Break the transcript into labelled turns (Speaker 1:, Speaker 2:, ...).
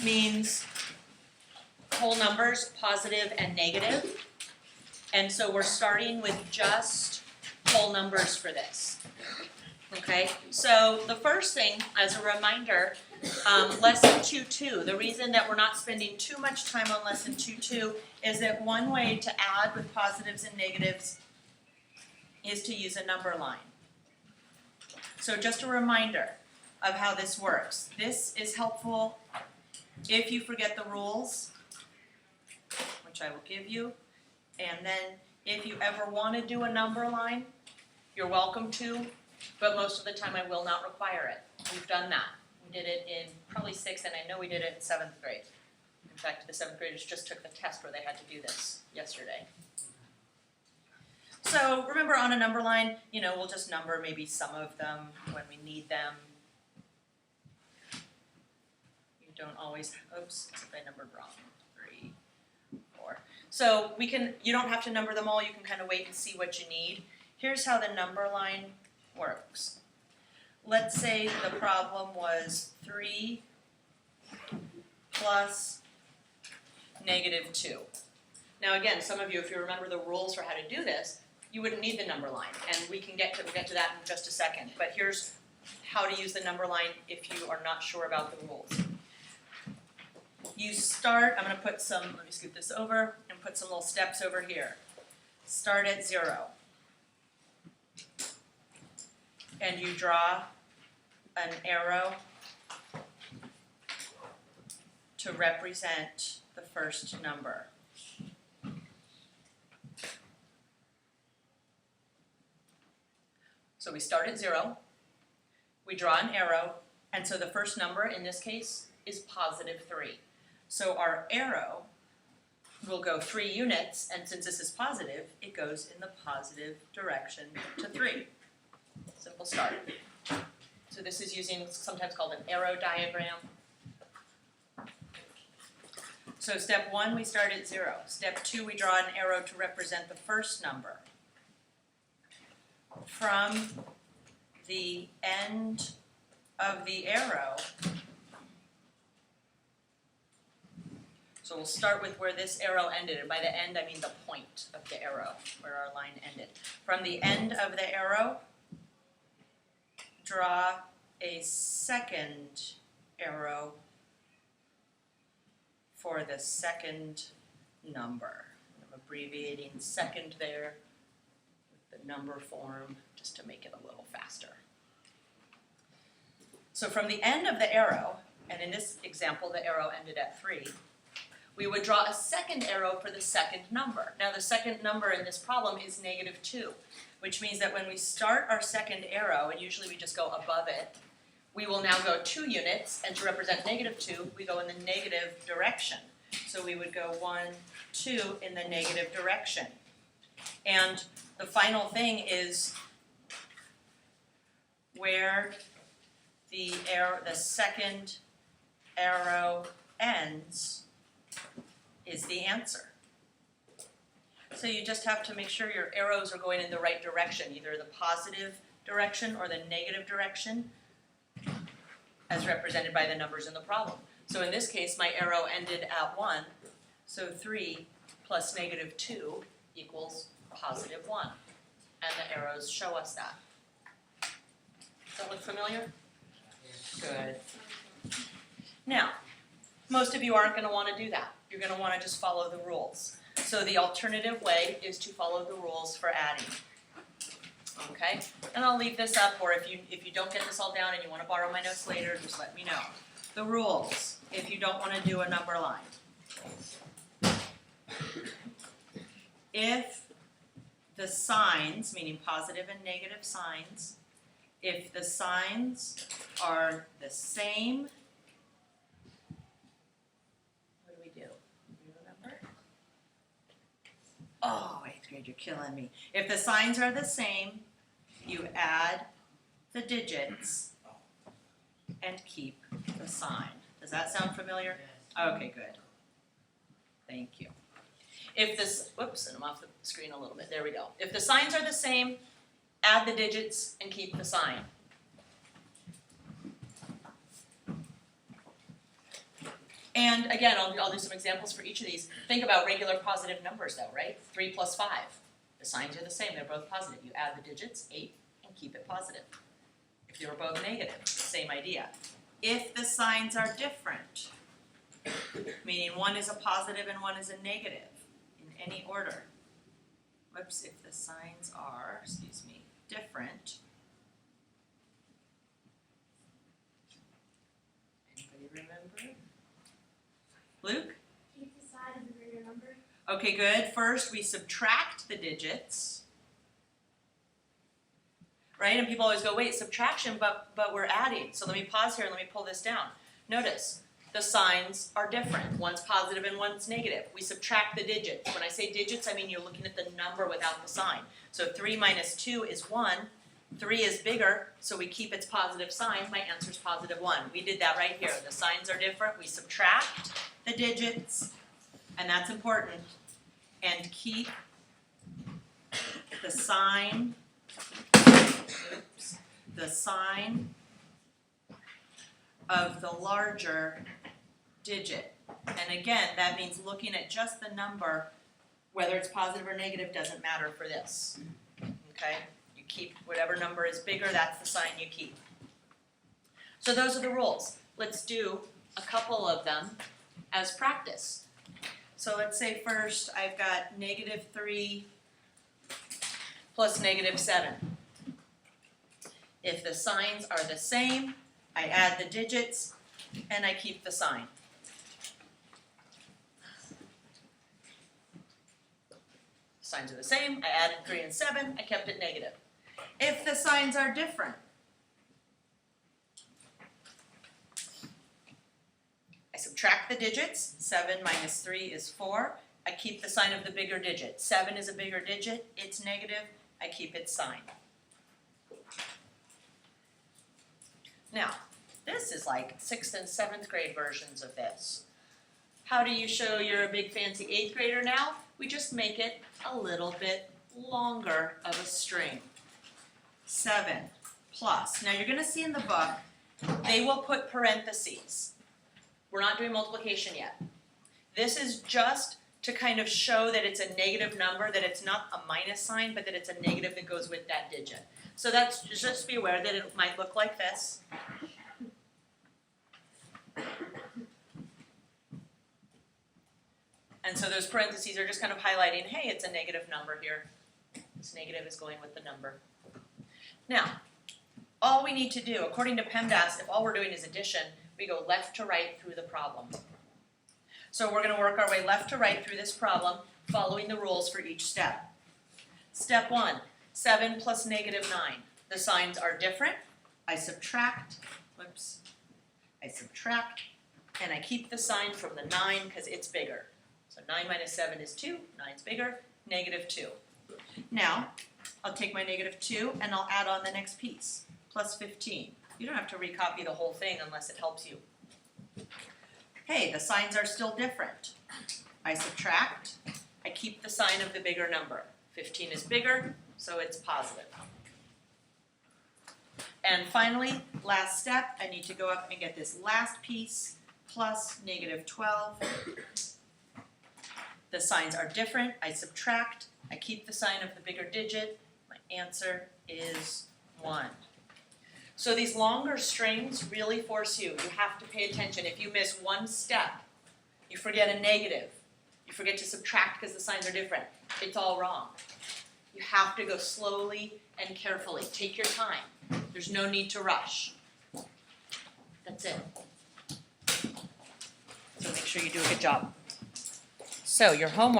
Speaker 1: means whole numbers, positive and negative. And so we're starting with just whole numbers for this. Okay, so the first thing, as a reminder, lesson 2.2, the reason that we're not spending too much time on lesson 2.2 is that one way to add with positives and negatives is to use a number line. So just a reminder of how this works. This is helpful if you forget the rules, which I will give you, and then if you ever want to do a number line, you're welcome to, but most of the time I will not require it. We've done that. We did it in probably 6th, and I know we did it in 7th grade. In fact, the 7th graders just took the test where they had to do this yesterday. So remember, on a number line, you know, we'll just number maybe some of them when we need them. You don't always, oops, I numbered wrong. 3, 4. So we can, you don't have to number them all, you can kind of wait and see what you need. Here's how the number line works. Let's say the problem was 3 plus -2. Now again, some of you, if you remember the rules for how to do this, you wouldn't need the number line, and we'll get to that in just a second. But here's how to use the number line if you are not sure about the rules. You start, I'm going to put some, let me scoot this over, and put some little steps over here. Start at 0. And you draw an arrow to represent the first number. So we start at 0, we draw an arrow, and so the first number in this case is +3. So our arrow will go 3 units, and since this is positive, it goes in the positive direction to 3. Simple start. So this is using sometimes called an arrow diagram. So step 1, we start at 0. Step 2, we draw an arrow to represent the first number. From the end of the arrow, so we'll start with where this arrow ended, and by the end I mean the point of the arrow, where our line ended. From the end of the arrow, draw a second arrow for the second number. I'm abbreviating second there with the number form just to make it a little faster. So from the end of the arrow, and in this example the arrow ended at 3, we would draw a second arrow for the second number. Now the second number in this problem is -2, which means that when we start our second arrow, and usually we just go above it, we will now go 2 units, and to represent -2, we go in the negative direction. So we would go 1, 2 in the negative direction. And the final thing is where the second arrow ends is the answer. So you just have to make sure your arrows are going in the right direction, either the positive direction or the negative direction, as represented by the numbers in the problem. So in this case, my arrow ended at 1, so 3 plus -2 equals +1. And the arrows show us that. Does that look familiar? Good. Now, most of you aren't going to want to do that. You're going to want to just follow the rules. So the alternative way is to follow the rules for adding. Okay? And I'll leave this up, or if you don't get this all down and you want to borrow my notes later, just let me know. The rules, if you don't want to do a number line. If the signs, meaning positive and negative signs, if the signs are the same, what do we do? You remember? Oh, 8th grade, you're killing me. If the signs are the same, you add the digits and keep the sign. Does that sound familiar? Okay, good. Thank you. If this, whoops, and I'm off the screen a little bit. There we go. If the signs are the same, add the digits and keep the sign. And again, I'll do some examples for each of these. Think about regular positive numbers though, right? 3 plus 5. The signs are the same, they're both positive. You add the digits, 8, and keep it positive. If they were both negative, same idea. If the signs are different, meaning one is a positive and one is a negative, in any order. Whoops, if the signs are, different. Anybody remember? Luke?
Speaker 2: Keep the side of the greater number.
Speaker 1: Okay, good. First, we subtract the digits. Right? And people always go, wait, subtraction, but we're adding. So let me pause here and let me pull this down. Notice, the signs are different. One's positive and one's negative. We subtract the digits. When I say digits, I mean you're looking at the number without the sign. So 3 minus 2 is 1. 3 is bigger, so we keep its positive sign. My answer is positive 1. We did that right here. The signs are different. We subtract the digits, and that's important. And keep the sign, of the larger digit. And again, that means looking at just the number, whether it's positive or negative doesn't matter for this. Okay? You keep whatever number is bigger, that's the sign you keep. So those are the rules. Let's do a couple of them as practice. So let's say first I've got -3 plus -7. If the signs are the same, I add the digits and I keep the sign. Signs are the same, I added 3 and 7, I kept it negative. If the signs are different, I subtract the digits. 7 minus 3 is 4. I keep the sign of the bigger digit. 7 is a bigger digit, it's negative, I keep its sign. Now, this is like 6th and 7th grade versions of this. How do you show you're a big fancy 8th grader now? We just make it a little bit longer of a string. 7 plus. Now you're going to see in the book, they will put parentheses. We're not doing multiplication yet. This is just to kind of show that it's a negative number, that it's not a minus sign, but that it's a negative that goes with that digit. So that's just be aware that it might look like this. And so those parentheses are just kind of highlighting, hey, it's a negative number here. This negative is going with the number. Now, all we need to do, according to PEMDAS, if all we're doing is addition, we go left to right through the problem. So we're going to work our way left to right through this problem, following the rules for each step. Step 1, 7 plus -9. The signs are different. I subtract, and I keep the sign from the 9 because it's bigger. So 9 minus 7 is 2, 9's bigger, -2. Now, I'll take my -2 and I'll add on the next piece, plus 15. You don't have to recopy the whole thing unless it helps you. Hey, the signs are still different. I subtract, I keep the sign of the bigger number. 15 is bigger, so it's positive. And finally, last step, I need to go up and get this last piece, plus -12. The signs are different, I subtract, I keep the sign of the bigger digit. My answer is 1. So these longer strings really force you. You have to pay attention. If you miss one step, you forget a negative, you forget to subtract because the signs are different, it's all wrong. You have to go slowly and carefully. Take your time. There's no need to rush. That's it. So make sure you do a good job. So your homework.